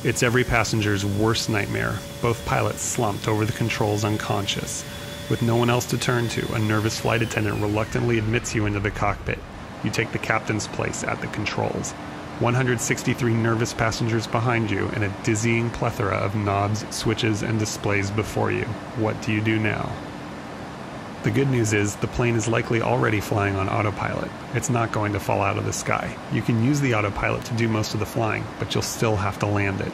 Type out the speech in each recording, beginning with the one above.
It's every passenger's worst nightmare. Both pilots slumped over the controls unconscious. With no one else to turn to, a nervous flight attendant reluctantly admits you into the cockpit. You take the captain's place at the controls. 163 nervous passengers behind you and a dizzying plethora of knobs, switches, and displays before you. What do you do now? The good news is, the plane is likely already flying on autopilot. It's not going to fall out of the sky. You can use the autopilot to do most of the flying, but you'll still have to land it.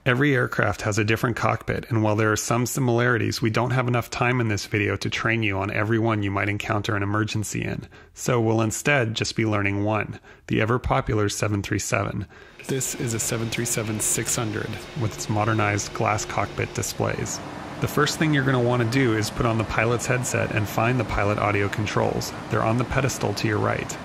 Every aircraft has a different cockpit, and while there are some similarities, we don't have enough time in this video to train you on every one you might encounter an emergency in. So we'll instead just be learning one, the ever-popular 737. This is a 737-600 with its modernized glass cockpit displays. The first thing you're going to want to do is put on the pilot's headset and find the pilot audio controls. They're on the pedestal to your right.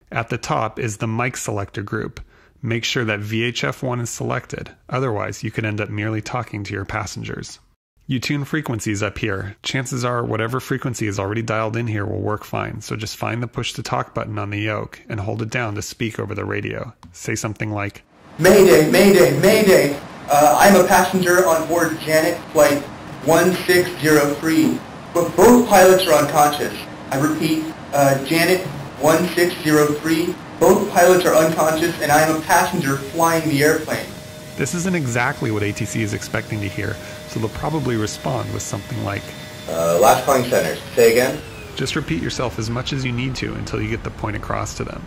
At the top is the mic selector group. Make sure that VHF1 is selected, otherwise you could end up merely talking to your passengers. You tune frequencies up here. Chances are whatever frequency is already dialed in here will work fine, so just find the push to talk button on the yoke and hold it down to speak over the radio. Say something like, "Mayday, Mayday, Mayday! I'm a passenger on board Janet Flight 1603, but both pilots are unconscious. I repeat, Janet 1603, both pilots are unconscious and I am a passenger flying the airplane." This isn't exactly what ATC is expecting to hear, so they'll probably respond with something like, Last calling centers, say again? Just repeat yourself as much as you need to until you get the point across to them.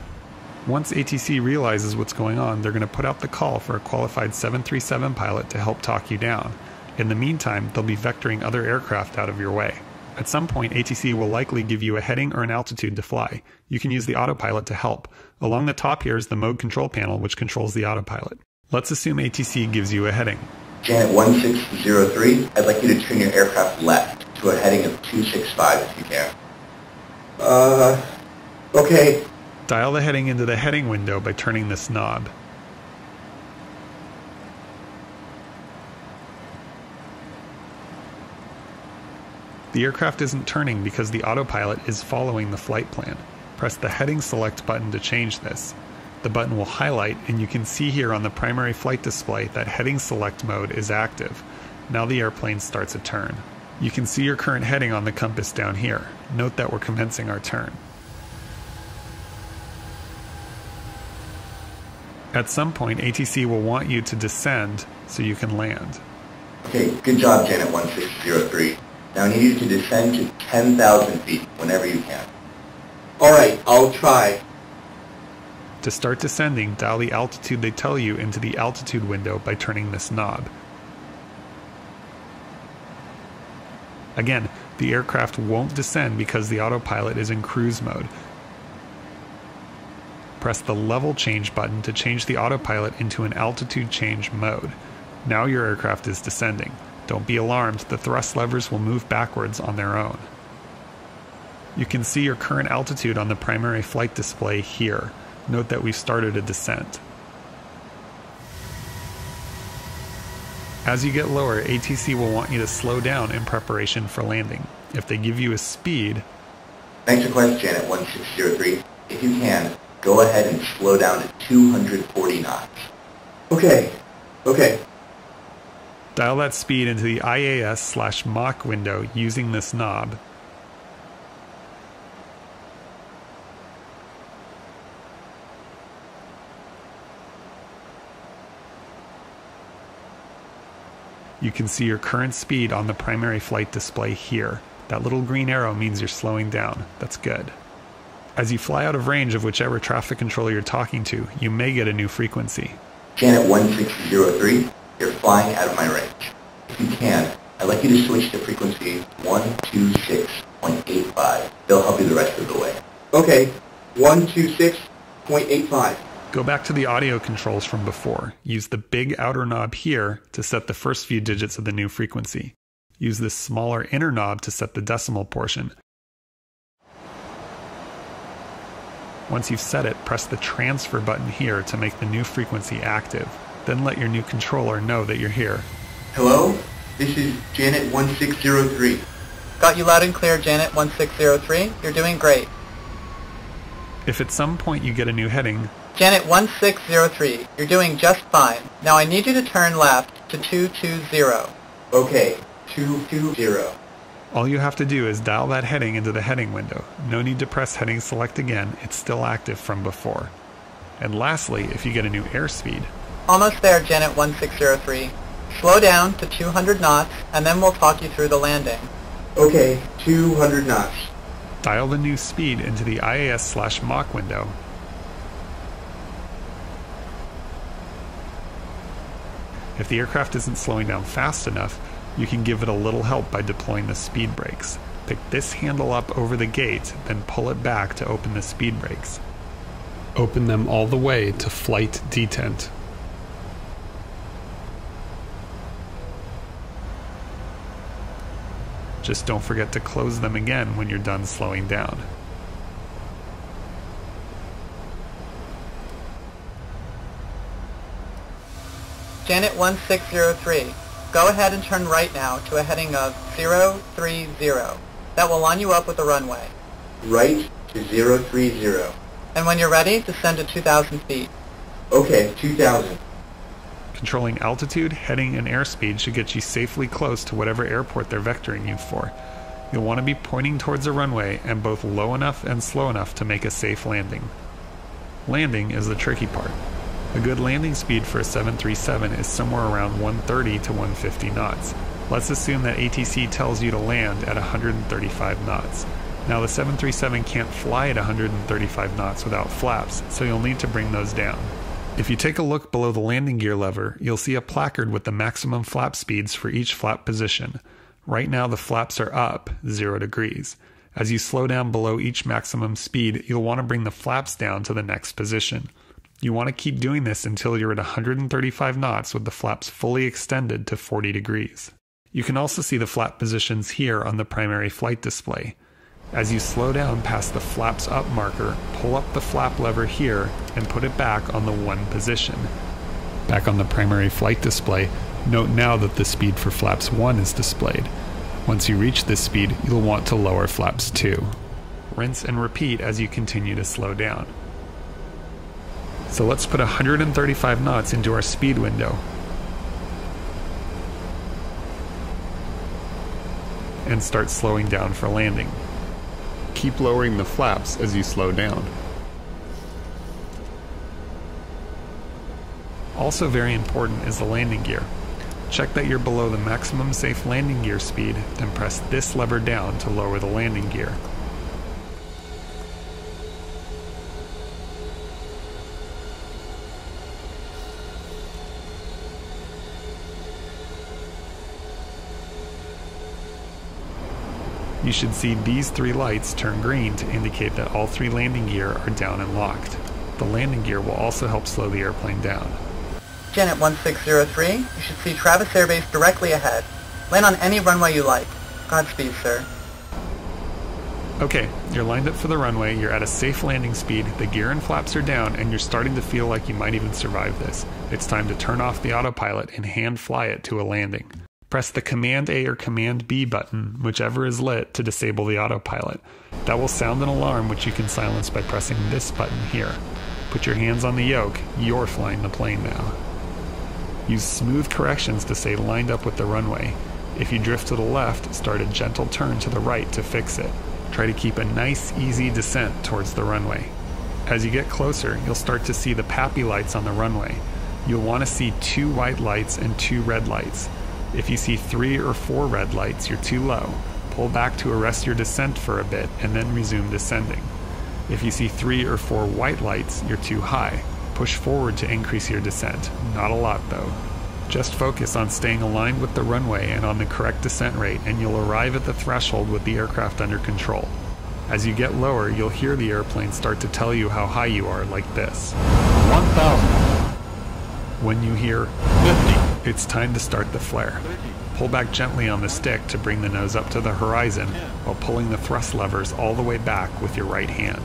Once ATC realizes what's going on, they're going to put out the call for a qualified 737 pilot to help talk you down. In the meantime, they'll be vectoring other aircraft out of your way. At some point, ATC will likely give you a heading or an altitude to fly. You can use the autopilot to help. Along the top here is the mode control panel, which controls the autopilot. Let's assume ATC gives you a heading. Janet 1603, I'd like you to turn your aircraft left to a heading of 265 if you can. Okay. Dial the heading into the heading window by turning this knob. The aircraft isn't turning because the autopilot is following the flight plan. Press the heading select button to change this. The button will highlight and you can see here on the primary flight display that heading select mode is active. Now the airplane starts a turn. You can see your current heading on the compass down here. Note that we're commencing our turn. At some point, ATC will want you to descend so you can land. Okay, good job, Janet 1603. Now I need you to descend to 10,000 feet whenever you can. Alright, I'll try. To start descending, dial the altitude they tell you into the altitude window by turning this knob. Again, the aircraft won't descend because the autopilot is in cruise mode. Press the level change button to change the autopilot into an altitude change mode. Now your aircraft is descending. Don't be alarmed, the thrust levers will move backwards on their own. You can see your current altitude on the primary flight display here. Note that we've started a descent. As you get lower, ATC will want you to slow down in preparation for landing. If they give you a speed... Thanks request, Janet 1603. If you can, go ahead and slow down to 240 knots. Okay. Dial that speed into the IAS/Mach window using this knob. You can see your current speed on the primary flight display here. That little green arrow means you're slowing down. That's good. As you fly out of range of whichever traffic controller you're talking to, you may get a new frequency. Janet 1603, you're flying out of my range. If you can, I'd like you to switch to frequency 126.85. They'll help you the rest of the way. Okay, 126.85. Go back to the audio controls from before. Use the big outer knob here to set the first few digits of the new frequency. Use this smaller inner knob to set the decimal portion. Once you've set it, press the transfer button here to make the new frequency active. Then let your new controller know that you're here. Hello? This is Janet 1603. Got you loud and clear, Janet 1603. You're doing great. If at some point you get a new heading, Janet 1603, you're doing just fine. Now I need you to turn left to 220. Okay, 220. All you have to do is dial that heading into the heading window. No need to press heading select again, it's still active from before. And lastly, if you get a new airspeed. Almost there, Janet 1603. Slow down to 200 knots, and then we'll talk you through the landing. Okay, 200 knots. Dial the new speed into the IAS/Mach window. If the aircraft isn't slowing down fast enough, you can give it a little help by deploying the speed brakes. Pick this handle up over the gate, then pull it back to open the speed brakes. Open them all the way to flight detent. Just don't forget to close them again when you're done slowing down. Janet 1603, go ahead and turn right now to a heading of 030. That will line you up with the runway. Right to 030. And when you're ready, descend to 2,000 feet. Okay, 2,000. Controlling altitude, heading, and airspeed should get you safely close to whatever airport they're vectoring you for. You'll want to be pointing towards the runway and both low enough and slow enough to make a safe landing. Landing is the tricky part. A good landing speed for a 737 is somewhere around 130 to 150 knots. Let's assume that ATC tells you to land at 135 knots. Now the 737 can't fly at 135 knots without flaps, so you'll need to bring those down. If you take a look below the landing gear lever, you'll see a placard with the maximum flap speeds for each flap position. Right now the flaps are up 0 degrees. As you slow down below each maximum speed, you'll want to bring the flaps down to the next position. You want to keep doing this until you're at 135 knots with the flaps fully extended to 40 degrees. You can also see the flap positions here on the primary flight display. As you slow down past the flaps up marker, pull up the flap lever here and put it back on the 1 position. Back on the primary flight display, note now that the speed for flaps 1 is displayed. Once you reach this speed, you'll want to lower flaps 2. Rinse and repeat as you continue to slow down. So let's put 135 knots into our speed window. And start slowing down for landing. Keep lowering the flaps as you slow down. Also very important is the landing gear. Check that you're below the maximum safe landing gear speed, then press this lever down to lower the landing gear. You should see these 3 lights turn green to indicate that all 3 landing gear are down and locked. The landing gear will also help slow the airplane down. Janet 1603, you should see Travis Air Base directly ahead. Land on any runway you like. Godspeed, sir. Okay, you're lined up for the runway, you're at a safe landing speed, the gear and flaps are down, and you're starting to feel like you might even survive this. It's time to turn off the autopilot and hand fly it to a landing. Press the Command A or Command B button, whichever is lit, to disable the autopilot. That will sound an alarm which you can silence by pressing this button here. Put your hands on the yoke, you're flying the plane now. Use smooth corrections to stay lined up with the runway. If you drift to the left, start a gentle turn to the right to fix it. Try to keep a nice, easy descent towards the runway. As you get closer, you'll start to see the PAPI lights on the runway. You'll want to see 2 white lights and 2 red lights. If you see 3 or 4 red lights, you're too low. Pull back to arrest your descent for a bit and then resume descending. If you see 3 or 4 white lights, you're too high. Push forward to increase your descent. Not a lot though. Just focus on staying aligned with the runway and on the correct descent rate, and you'll arrive at the threshold with the aircraft under control. As you get lower, you'll hear the airplane start to tell you how high you are, like this. 1,000. When you hear 50. it's time to start the flare. Pull back gently on the stick to bring the nose up to the horizon while pulling the thrust levers all the way back with your right hand.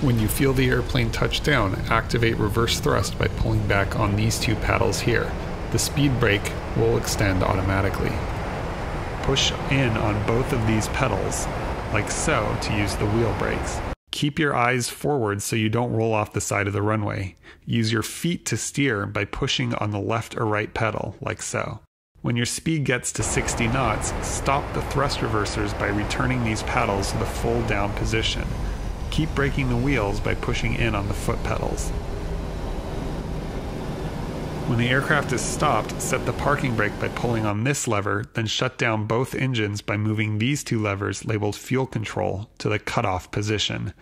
When you feel the airplane touch down, activate reverse thrust by pulling back on these two paddles here. The speed brake will extend automatically. Push in on both of these pedals, like so, to use the wheel brakes. Keep your eyes forward so you don't roll off the side of the runway. Use your feet to steer by pushing on the left or right pedal, like so. When your speed gets to 60 knots, stop the thrust reversers by returning these paddles to the full down position. Keep braking the wheels by pushing in on the foot pedals. When the aircraft is stopped, set the parking brake by pulling on this lever, then shut down both engines by moving these two levers labeled fuel control to the cutoff position.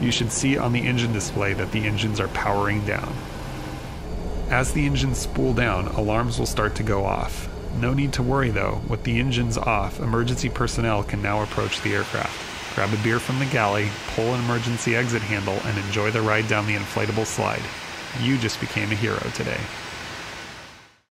You should see on the engine display that the engines are powering down. As the engines spool down, alarms will start to go off. No need to worry though, with the engines off, emergency personnel can now approach the aircraft. Grab a beer from the galley, pull an emergency exit handle, and enjoy the ride down the inflatable slide. You just became a hero today.